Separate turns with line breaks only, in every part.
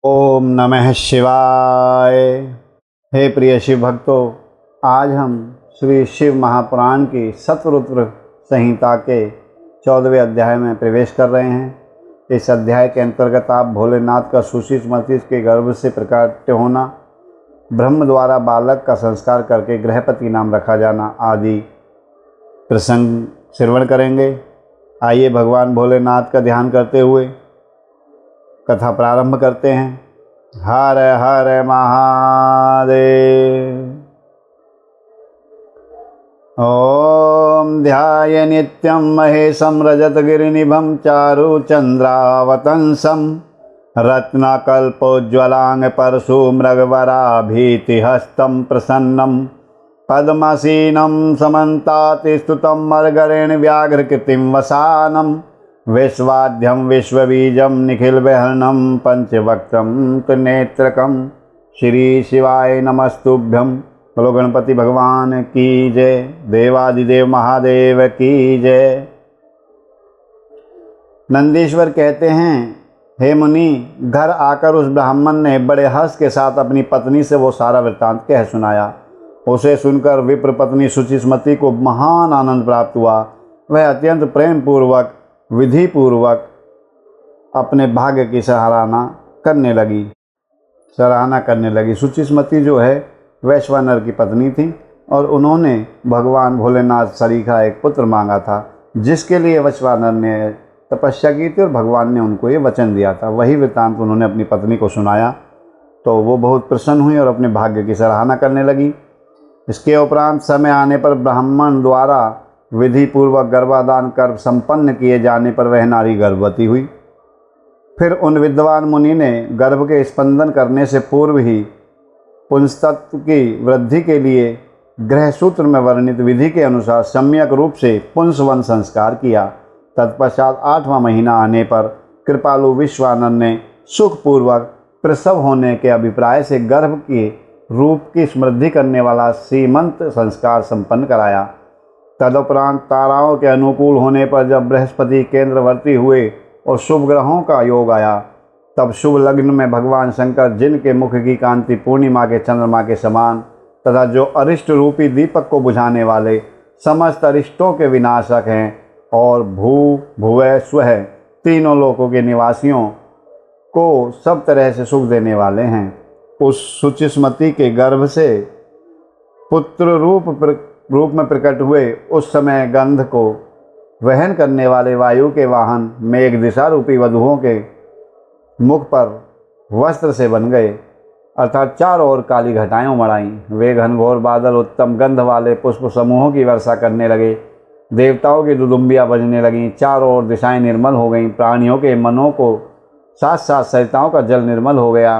ओम नमः शिवाय। हे प्रिय शिव भक्तों, आज हम श्री शिव महापुराण की सतरुद्र संहिता के 14वें अध्याय में प्रवेश कर रहे हैं। इस अध्याय के अंतर्गत आप भोलेनाथ का सुषिमती के गर्भ से प्रकट होना, ब्रह्म द्वारा बालक का संस्कार करके गृहपति नाम रखा जाना आदि प्रसंग श्रवण करेंगे। आइए भगवान भोलेनाथ का ध्यान करते हुए कथा प्रारंभ करते हैं। हर हर महादेव। ओम ध्याय नित्यं महेशं रजतगिरिनिभं चारुचन्द्रावतंसं रत्नकल्पोज्ज्वलांग परशुमृगवराभीतिहस्तं प्रसन्नं पद्मसीनं समन्तात् स्तुतं मर्गरेण व्याघ्रकृतिं वसानं विश्वाद्यं विश्वबीजं निखिलविहरणं पंचवक्त्रं त्रिनेत्रकं। श्री शिवाय नमस्तुभ्यं। बोलो गणपति भगवान की जय, देवादिदेव महादेव की जय। नंदीश्वर कहते हैं, हे मुनि, घर आकर उस ब्राह्मण ने बड़े हर्ष के साथ अपनी पत्नी से वो सारा वृत्तांत कह सुनाया। उसे सुनकर विप्र पत्नी सुषिमती को महान आनंद प्राप्त हुआ। वह अत्यंत प्रेम पूर्वक विधि पूर्वक अपने भाग्य की सराहना करने लगी। सुषिमती जो है वैश्वानर की पत्नी थी और उन्होंने भगवान भोलेनाथ सरीखा एक पुत्र मांगा था, जिसके लिए वैश्वानर ने तपस्या की थी और भगवान ने उनको ये वचन दिया था। वही वृत्तांत उन्होंने अपनी पत्नी को सुनाया तो वो बहुत प्रसन्न हुई और अपने भाग्य की सराहना करने लगी। इसके उपरांत समय आने पर ब्राह्मण द्वारा विधि पूर्वक गर्भाधान कर संपन्न किए जाने पर वह नारी गर्भवती हुई। फिर उन विद्वान मुनि ने गर्भ के स्पंदन करने से पूर्व ही पुंसतत्व की वृद्धि के लिए गृह सूत्र में वर्णित विधि के अनुसार सम्यक रूप से पुंसवन संस्कार किया। तत्पश्चात 8वां महीना आने पर कृपालु विश्वानर ने सुखपूर्वक प्रसव होने के अभिप्राय से गर्भ के रूप की समृद्धि करने वाला सीमंत संस्कार संपन्न कराया। तदुपरांत ताराओं के अनुकूल होने पर जब बृहस्पति केंद्रवर्ती हुए और शुभ ग्रहों का योग आया, तब शुभ लग्न में भगवान शंकर, जिनके मुख की कांति पूर्णिमा के चंद्रमा के समान तथा जो अरिष्ट रूपी दीपक को बुझाने वाले समस्त अरिष्टों के विनाशक हैं और भुवः स्वः तीनों लोकों के निवासियों को सब तरह से सुख देने वाले हैं, उस सुषिमती के गर्भ से पुत्र रूप में प्रकट हुए। उस समय गंध को वहन करने वाले वायु के वाहन मेघ दिशा रूपी वधुओं के मुख पर वस्त्र से बन गए, अर्थात चारों ओर काली घटाएं उमड़ आईं। वे घनघोर बादल उत्तम गंध वाले पुष्प समूहों की वर्षा करने लगे। देवताओं की दुदुम्बियाँ बजने लगीं। चारों ओर दिशाएं निर्मल हो गईं। प्राणियों के मनों को साथ साथ सरिताओं का जल निर्मल हो गया।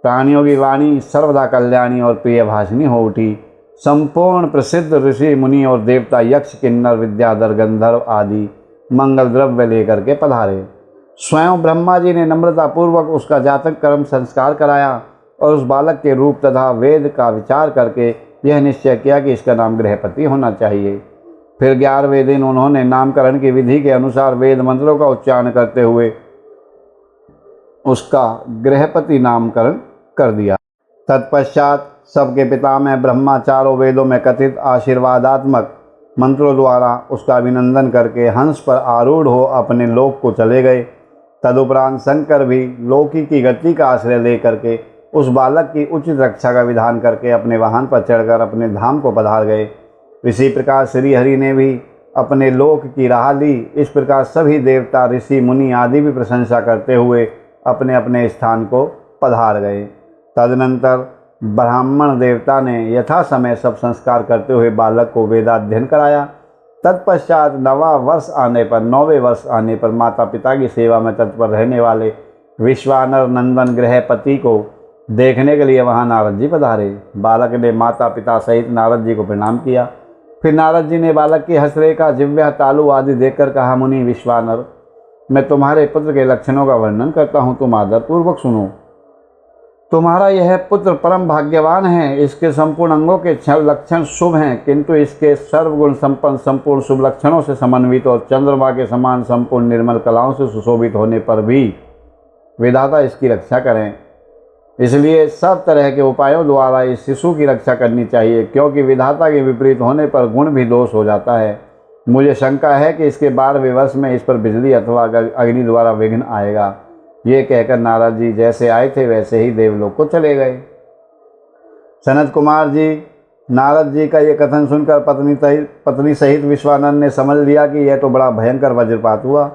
प्राणियों की वाणी सर्वदा कल्याणी और प्रिय भाषिणी हो उठी। संपूर्ण प्रसिद्ध ऋषि मुनि और देवता, यक्ष, किन्नर, विद्याधर, गंधर्व आदि मंगल द्रव्य लेकर के पधारे। स्वयं ब्रह्मा जी ने नम्रतापूर्वक उसका जातक कर्म संस्कार कराया और उस बालक के रूप तथा वेद का विचार करके यह निश्चय किया कि इसका नाम गृहपति होना चाहिए। फिर 11वें दिन उन्होंने नामकरण की विधि के अनुसार वेद मंत्रों का उच्चारण करते हुए उसका गृहपति नामकरण कर दिया। तत्पश्चात सबके पितामह ब्रह्मा चारों वेदों में कथित आशीर्वादात्मक मंत्रों द्वारा उसका अभिनंदन करके हंस पर आरूढ़ हो अपने लोक को चले गए। तदुपरांत शंकर भी लौकी की गति का आश्रय लेकर के उस बालक की उचित रक्षा का विधान करके अपने वाहन पर चढ़कर अपने धाम को पधार गए। इसी प्रकार श्री हरि ने भी अपने लोक की राह ली। इस प्रकार सभी देवता, ऋषि, मुनि आदि भी प्रशंसा करते हुए अपने अपने स्थान को पधार गए। तदनंतर ब्राह्मण देवता ने यथा समय सब संस्कार करते हुए बालक को वेदाध्ययन कराया। तत्पश्चात 9वें वर्ष आने पर माता पिता की सेवा में तत्पर रहने वाले विश्वानर नंदन गृहपति को देखने के लिए वहां नारद जी पधारे। बालक ने माता पिता सहित नारद जी को प्रणाम किया। फिर नारद जी ने बालक की हस्तरेखा, जिह्वा, तालु आदि देखकर कहा, मुनि विश्वानर, मैं तुम्हारे पुत्र के लक्षणों का वर्णन करता हूँ, तुम आदरपूर्वक सुनो। तुम्हारा यह पुत्र परम भाग्यवान है। इसके संपूर्ण अंगों के लक्षण शुभ हैं, किंतु इसके सर्वगुण संपन्न संपूर्ण शुभ लक्षणों से समन्वित और चंद्रमा के समान संपूर्ण निर्मल कलाओं से सुशोभित होने पर भी विधाता इसकी रक्षा करें। इसलिए सब तरह के उपायों द्वारा इस शिशु की रक्षा करनी चाहिए, क्योंकि विधाता के विपरीत होने पर गुण भी दोष हो जाता है। मुझे शंका है कि इसके 12वें वर्ष में इस पर बिजली अथवा अग्नि द्वारा विघ्न आएगा। ये कहकर नारद जी जैसे आए थे वैसे ही देवलोक को चले गए। सनत कुमार जी, नारद जी का ये कथन सुनकर पत्नी सहित विश्वानंद ने समझ लिया कि यह तो बड़ा भयंकर वज्रपात हुआ।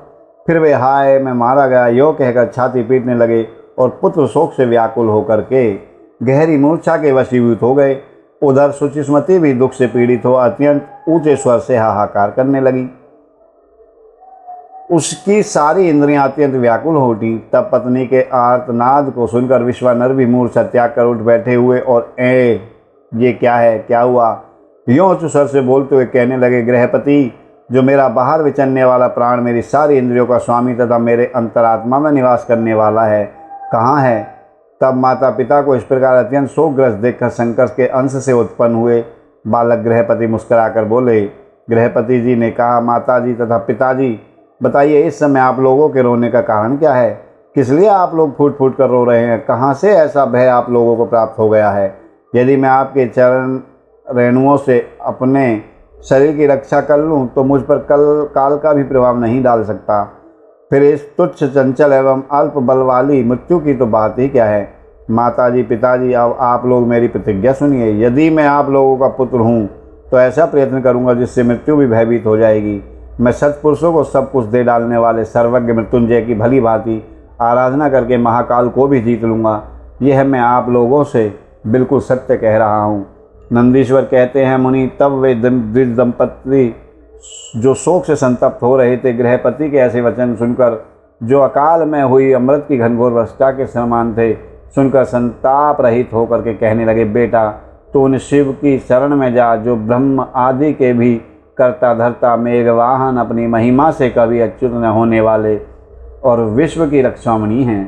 फिर वे हाय मैं मारा गया यो कहकर छाती पीटने लगे और पुत्र शोक से व्याकुल होकर के गहरी मूर्छा के वशीभूत हो गए। उधर सुचिस्मति भी दुख से पीड़ित हो अत्यंत ऊंचे स्वर से हाहाकार करने लगी। उसकी सारी इंद्रियां अत्यंत व्याकुल हो उठी। तब पत्नी के आर्तनाद को सुनकर विश्वानर भी मूर्छा त्याग कर उठ बैठे हुए और ये क्या है, क्या हुआ, यों उच्च स्वर से बोलते हुए कहने लगे, गृहपति, जो मेरा बाहर विचरने वाला प्राण मेरी सारी इंद्रियों का स्वामी तथा मेरे अंतरात्मा में निवास करने वाला है, कहाँ है? तब माता पिता को इस प्रकार अत्यंत शोकग्रस्त देखकर संकट के अंश से उत्पन्न हुए बालक गृहपति मुस्कुराकर बोले। गृहपति जी ने कहा, माता जी तथा पिताजी, बताइए इस समय आप लोगों के रोने का कारण क्या है? किस लिए आप लोग फूट फूट कर रो रहे हैं? कहाँ से ऐसा भय आप लोगों को प्राप्त हो गया है? यदि मैं आपके चरण रेणुओं से अपने शरीर की रक्षा कर लूँ तो मुझ पर काल का भी प्रभाव नहीं डाल सकता। फिर इस तुच्छ चंचल एवं अल्प बल वाली मृत्यु की तो बात ही क्या है। माताजी पिताजी, अब आप लोग मेरी प्रतिज्ञा सुनिए। यदि मैं आप लोगों का पुत्र हूँ तो ऐसा प्रयत्न करूँगा जिससे मृत्यु भी भयभीत हो जाएगी। मैं सत्पुरुषों को सब कुछ दे डालने वाले सर्वज्ञ मृत्युंजय की भली भांति आराधना करके महाकाल को भी जीत लूँगा। यह मैं आप लोगों से बिल्कुल सत्य कह रहा हूँ। नंदीश्वर कहते हैं, मुनि, तब वे द्विज दंपत्ति जो शोक से संतप्त हो रहे थे, गृहपति के ऐसे वचन सुनकर, जो अकाल में हुई अमृत की घनघोर वर्षा के समान थे, सुनकर संताप रहित होकर के कहने लगे, बेटा, तू उन शिव की शरण में जा जो ब्रह्म आदि के भी करता धरता मेघवाहन, अपनी महिमा से कभी अच्युत न होने वाले और विश्व की रक्षामणि हैं।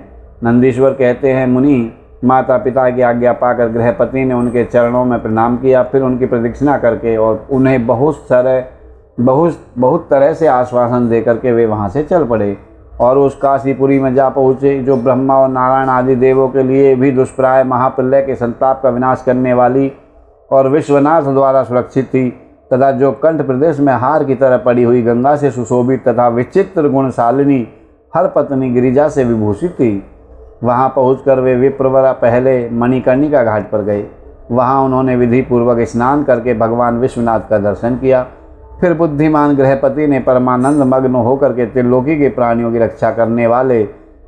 नंदीश्वर कहते हैं, मुनि, माता पिता की आज्ञा पाकर गृहपति ने उनके चरणों में प्रणाम किया। फिर उनकी प्रदक्षिणा करके और उन्हें बहुत तरह से आश्वासन दे करके वे वहाँ से चल पड़े और उस काशीपुरी में जा पहुँचे जो ब्रह्मा और नारायण आदि देवों के लिए भी दुष्प्राय महाप्रलय के संताप का विनाश करने वाली और विश्वनाथ द्वारा सुरक्षित थी, तथा जो कंठ प्रदेश में हार की तरह पड़ी हुई गंगा से सुशोभित तथा विचित्र गुणशालिनी हर पत्नी गिरिजा से विभूषित थी। वहाँ पहुंचकर वे विप्रवरा पहले मणिकर्णिका घाट पर गए। वहाँ उन्होंने विधि पूर्वक स्नान करके भगवान विश्वनाथ का दर्शन किया। फिर बुद्धिमान गृहपति ने परमानंद मग्न होकर के त्रिलोकी के प्राणियों की रक्षा करने वाले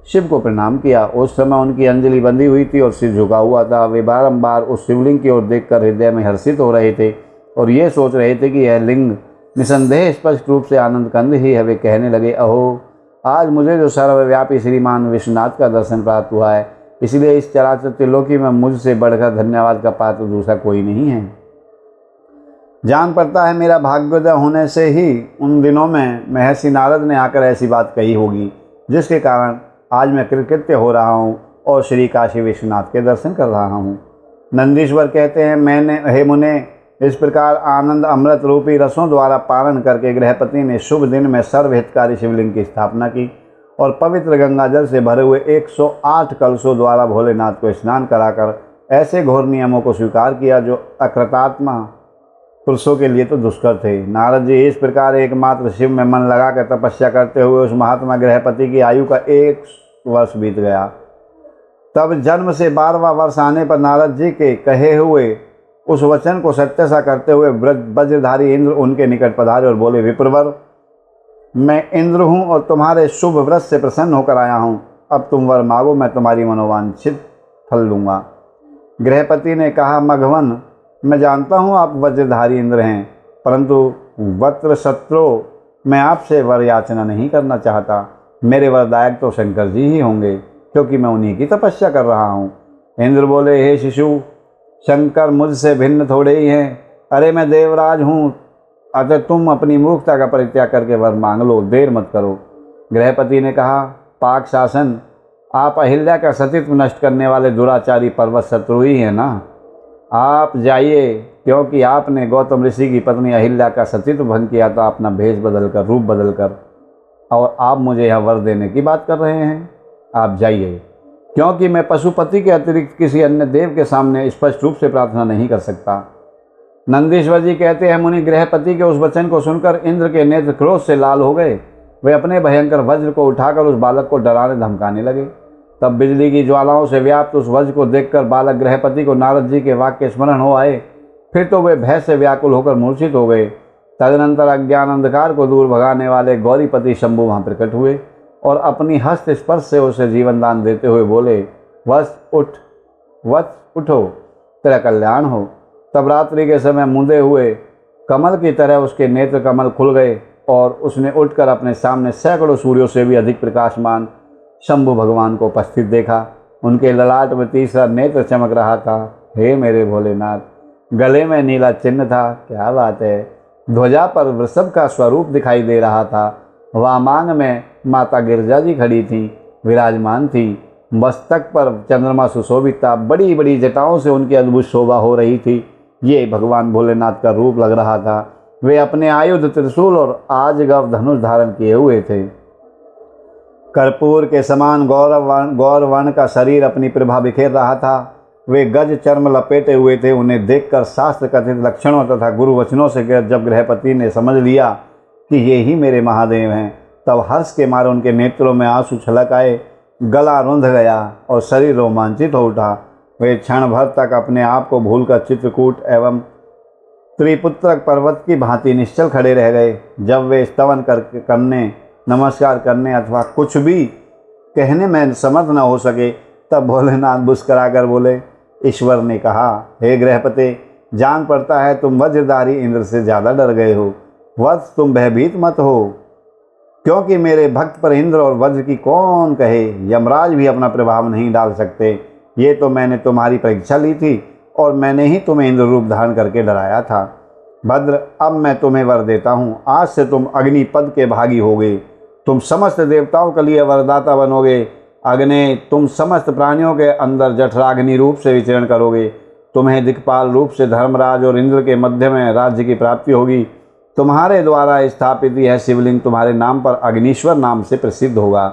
शिव को प्रणाम किया। उस समय उनकी अंजलि बंधी हुई थी और सिर झुका हुआ था। वे बारंबार उस शिवलिंग की ओर देखकर हृदय में हर्षित हो रहे थे और ये सोच रहे थे कि यह लिंग निसंदेह स्पष्ट रूप से आनंद कंद ही है। वे कहने लगे, अहो, आज मुझे जो सर्वव्यापी श्रीमान विश्वनाथ का दर्शन प्राप्त हुआ है, इसलिए इस चराचर त्रिलोकी में मुझसे बढ़कर धन्यवाद का पात्र दूसरा कोई नहीं है। जान पड़ता है मेरा भाग्योदय होने से ही उन दिनों में महर्षि नारद ने आकर ऐसी बात कही होगी, जिसके कारण आज मैं कृतकृत्य हो रहा हूँ और श्री काशी विश्वनाथ के दर्शन कर रहा हूँ। नंदीश्वर कहते हैं, मैंने, हे मुने, इस प्रकार आनंद अमृत रूपी रसों द्वारा पारण करके गृहपति ने शुभ दिन में सर्वहितकारी शिवलिंग की स्थापना की और पवित्र गंगा जल से भरे हुए 108 कलशों द्वारा भोलेनाथ को स्नान कराकर ऐसे घोर नियमों को स्वीकार किया जो अकृतात्मा पुरुषों के लिए तो दुष्कर थे। नारद जी इस प्रकार एकमात्र शिव में मन लगाकर तपस्या करते हुए उस महात्मा गृहपति की आयु का 1 वर्ष बीत गया। तब जन्म से 12वां वर्ष आने पर नारद जी के कहे हुए उस वचन को सत्य सा करते हुए वज्रधारी इंद्र उनके निकट पधारे और बोले, विप्रवर, मैं इंद्र हूँ और तुम्हारे शुभ व्रत से प्रसन्न होकर आया हूँ। अब तुम वर मांगो, मैं तुम्हारी मनोवांछित फल दूंगा। गृहपति ने कहा, मघवन, मैं जानता हूँ आप वज्रधारी इंद्र हैं, परंतु वत्र शत्रु मैं आपसे वर याचना नहीं करना चाहता। मेरे वरदायक तो शंकर जी ही होंगे, क्योंकि मैं उन्हीं की तपस्या कर रहा हूँ। इंद्र बोले, हे शिशु, शंकर मुझसे भिन्न थोड़े ही हैं। अरे मैं देवराज हूँ, अतः तुम अपनी मूर्खता का परित्याग करके वर मांग लो, देर मत करो। गृहपति ने कहा, पाक शासन, आप अहिल्या का सतीत्व नष्ट करने वाले दुराचारी पर्वत शत्रु ही हैं ना। आप जाइए, क्योंकि आपने गौतम ऋषि की पत्नी अहिल्या का सतीत्व भंग किया था अपना भेष बदलकर, रूप बदलकर, और आप मुझे यह वर देने की बात कर रहे हैं। आप जाइए, क्योंकि मैं पशुपति के अतिरिक्त किसी अन्य देव के सामने स्पष्ट रूप से प्रार्थना नहीं कर सकता। नंदीश्वर जी कहते हैं, मुनि गृहपति के उस वचन को सुनकर इंद्र के नेत्र क्रोध से लाल हो गए। वे अपने भयंकर वज्र को उठाकर उस बालक को डराने धमकाने लगे। तब बिजली की ज्वालाओं से व्याप्त उस वज्र को देखकर बालक गृहपति को नारद जी के वाक्य स्मरण हो आए। फिर तो वे भय से व्याकुल होकर मूर्छित हो गए। तदनंतर अज्ञान अंधकार को दूर भगाने वाले गौरीपति शंभु वहाँ प्रकट हुए और अपनी हस्त स्पर्श से उसे जीवन दान देते हुए बोले, वत्स उठो, तेरा कल्याण हो। तब रात्रि के समय मुंदे हुए कमल की तरह उसके नेत्र कमल खुल गए और उसने उठकर अपने सामने सैकड़ों सूर्यों से भी अधिक प्रकाशमान शंभु भगवान को उपस्थित देखा। उनके ललाट में तीसरा नेत्र चमक रहा था। हे मेरे भोलेनाथ, गले में नीला चिन्ह था। क्या बात है। ध्वजा पर वृषभ का स्वरूप दिखाई दे रहा था। वामांग में माता गिरजा जी खड़ी थी, विराजमान थी। मस्तक पर चंद्रमा सुशोभित था। बड़ी बड़ी जटाओं से उनकी अद्भुत शोभा हो रही थी। ये भगवान भोलेनाथ का रूप लग रहा था। वे अपने आयुध त्रिशूल और आजगव धनुष धारण किए हुए थे। कर्पूर के समान गौरवर्ण का शरीर अपनी प्रभा बिखेर रहा था। वे गज चर्म लपेटे हुए थे। उन्हें देखकर शास्त्र कथित लक्षणों तथा गुरु वचनों से जब गृहपति ने समझ लिया कि ये ही मेरे महादेव हैं, तब हर्ष के मारे उनके नेत्रों में आंसू छलक आए। गला रुंध गया और शरीर रोमांचित हो उठा। वे क्षण भर तक अपने आप को भूलकर चित्रकूट एवं त्रिपुत्रक पर्वत की भांति निश्चल खड़े रह गए। जब वे स्तवन करने, नमस्कार करने अथवा कुछ भी कहने में समर्थ न हो सके, तब भोलेनाथ मुस्कुरा कर बोले, ईश्वर ने कहा, हे गृहपते, जान पड़ता है तुम वज्रधारी इंद्र से ज़्यादा डर गए हो। वत्स, तुम भयभीत मत हो, क्योंकि मेरे भक्त पर इंद्र और वज्र की कौन कहे। यमराज भी अपना प्रभाव नहीं डाल सकते। ये तो मैंने तुम्हारी परीक्षा ली थी और मैंने ही तुम्हें इंद्र रूप धारण करके डराया था। भद्र, अब मैं तुम्हें वर देता हूँ। आज से तुम अग्नि पद के भागी होगे। तुम समस्त देवताओं के लिए वरदाता बनोगे। अग्नि, तुम समस्त प्राणियों के अंदर जठराग्नि रूप से विचरण करोगे। तुम्हें दिक्पाल रूप से धर्मराज और इंद्र के मध्य में राज्य की प्राप्ति होगी। तुम्हारे द्वारा स्थापित यह शिवलिंग तुम्हारे नाम पर अग्नीश्वर नाम से प्रसिद्ध होगा।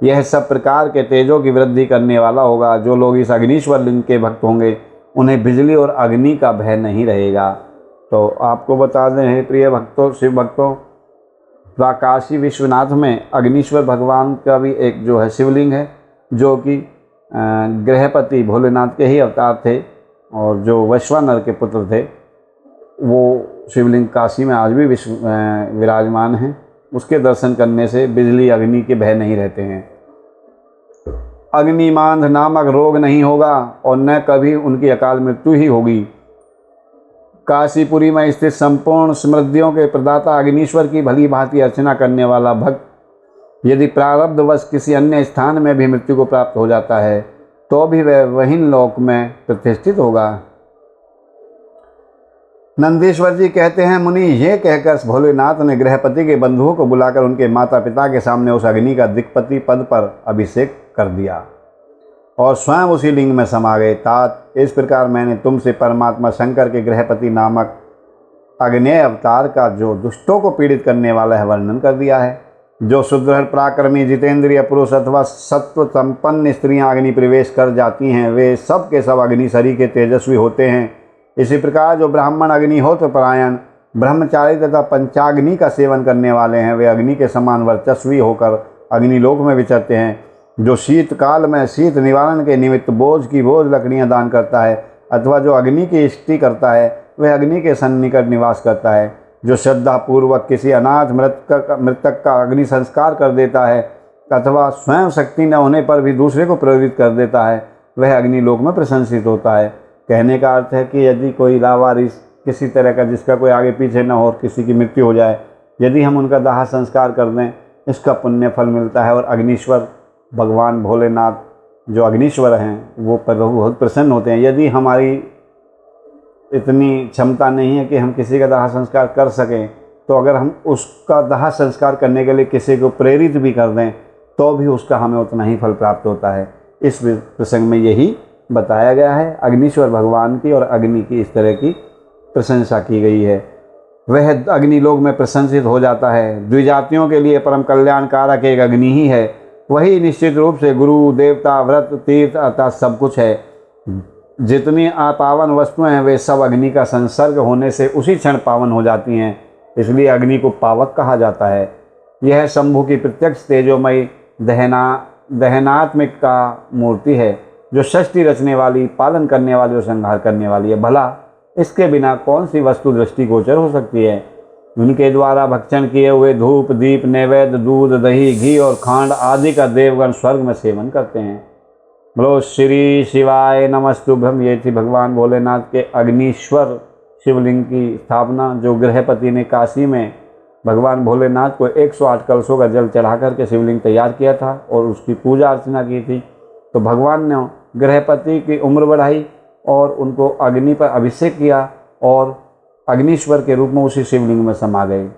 यह सब प्रकार के तेजों की वृद्धि करने वाला होगा। जो लोग इस अग्नीश्वर लिंग के भक्त होंगे, उन्हें बिजली और अग्नि का भय नहीं रहेगा। तो आपको बता दें, हे प्रिय भक्तों, शिव भक्तों, काशी विश्वनाथ में अग्नीश्वर भगवान का भी एक जो है शिवलिंग है, जो कि गृहपति भोलेनाथ के ही अवतार थे और जो वैश्वानर के पुत्र थे। वो शिवलिंग काशी में आज भी विराजमान हैं। उसके दर्शन करने से बिजली अग्नि के भय नहीं रहते हैं। अग्निमांध नामक रोग नहीं होगा और न कभी उनकी अकाल मृत्यु ही होगी। काशीपुरी में स्थित संपूर्ण समृद्धियों के प्रदाता अग्नीश्वर की भली भांति अर्चना करने वाला भक्त यदि प्रारब्धवश किसी अन्य स्थान में भी मृत्यु को प्राप्त हो जाता है, तो भी वह वहीं लोक में प्रतिष्ठित होगा। नंदीश्वर जी कहते हैं, मुनि, ये कहकर भोलेनाथ ने गृहपति के बंधुओं को बुलाकर उनके माता पिता के सामने उस अग्नि का दिक्पति पद पर अभिषेक कर दिया और स्वयं उसी लिंग में समा गए। तात, इस प्रकार मैंने तुमसे परमात्मा शंकर के गृहपति नामक अग्नेय अवतार का जो दुष्टों को पीड़ित करने वाला है वर्णन कर दिया है। जो सुदृढ़ पराक्रमी जितेंद्रिय पुरुष अथवा सत्व संपन्न स्त्रियां अग्नि प्रवेश कर जाती हैं, वे सब के सब अग्नि शरीर के तेजस्वी होते हैं। इसी प्रकार जो ब्राह्मण अग्निहोत्र परायण, ब्रह्मचारी तथा पंचाग्नि का सेवन करने वाले हैं, वे अग्नि के समान वर्चस्वी होकर अग्निलोक में विचरते हैं। जो शीतकाल में शीत निवारण के निमित्त बोझ लकड़ियां दान करता है अथवा जो अग्नि की स्तुति करता है, वह अग्नि के सन्निकट निवास करता है। जो श्रद्धापूर्वक किसी अनाथ मृतक का अग्नि संस्कार कर देता है अथवा स्वयं शक्ति न होने पर भी दूसरे को प्रेरित कर देता है, वह अग्निलोक में प्रशंसित होता है। कहने का अर्थ है कि यदि कोई लावारिस किसी तरह का, जिसका कोई आगे पीछे न हो और किसी की मृत्यु हो जाए, यदि हम उनका दाह संस्कार कर दें, इसका पुण्य फल मिलता है। और अग्नीश्वर भगवान भोलेनाथ जो अग्नीश्वर हैं, वो बहुत प्रसन्न होते हैं। यदि हमारी इतनी क्षमता नहीं है कि हम किसी का दाह संस्कार कर सकें, तो अगर हम उसका दाह संस्कार करने के लिए किसी को प्रेरित भी कर दें, तो भी उसका हमें उतना ही फल प्राप्त होता है। इस प्रसंग में यही बताया गया है। अग्नीश्वर भगवान की और अग्नि की इस तरह की प्रशंसा की गई है। वह अग्निलोक में प्रशंसित हो जाता है। द्विजातियों के लिए परम कल्याणकारक एक अग्नि ही है। वही निश्चित रूप से गुरु, देवता, व्रत, तीर्थ अर्थात सब कुछ है। जितनी पावन वस्तुएं हैं वे सब अग्नि का संसर्ग होने से उसी क्षण पावन हो जाती हैं, इसलिए अग्नि को पावक कहा जाता है। यह शंभु की प्रत्यक्ष तेजोमयी दहनात्मिक का मूर्ति है, जो सृष्टि रचने वाली, पालन करने वाली और संहार करने वाली है। भला इसके बिना कौन सी वस्तु दृष्टिगोचर हो सकती है। उनके द्वारा भक्षण किए हुए धूप, दीप, नैवेद्य, दूध, दही, घी और खांड आदि का देवगण स्वर्ग में सेवन करते हैं। बोलो श्री शिवाय नमस्तुभ्यम। ये थी भगवान भोलेनाथ के अग्निश्वर शिवलिंग की स्थापना, जो गृहपति ने काशी में भगवान भोलेनाथ को 108 कलशों का जल चढ़ा करके शिवलिंग तैयार किया था और उसकी पूजा अर्चना की थी। तो भगवान ने गृहपति की उम्र बढ़ाई और उनको अग्नि पर अभिषेक किया और अग्निश्वर के रूप में उसी शिवलिंग में समा गए।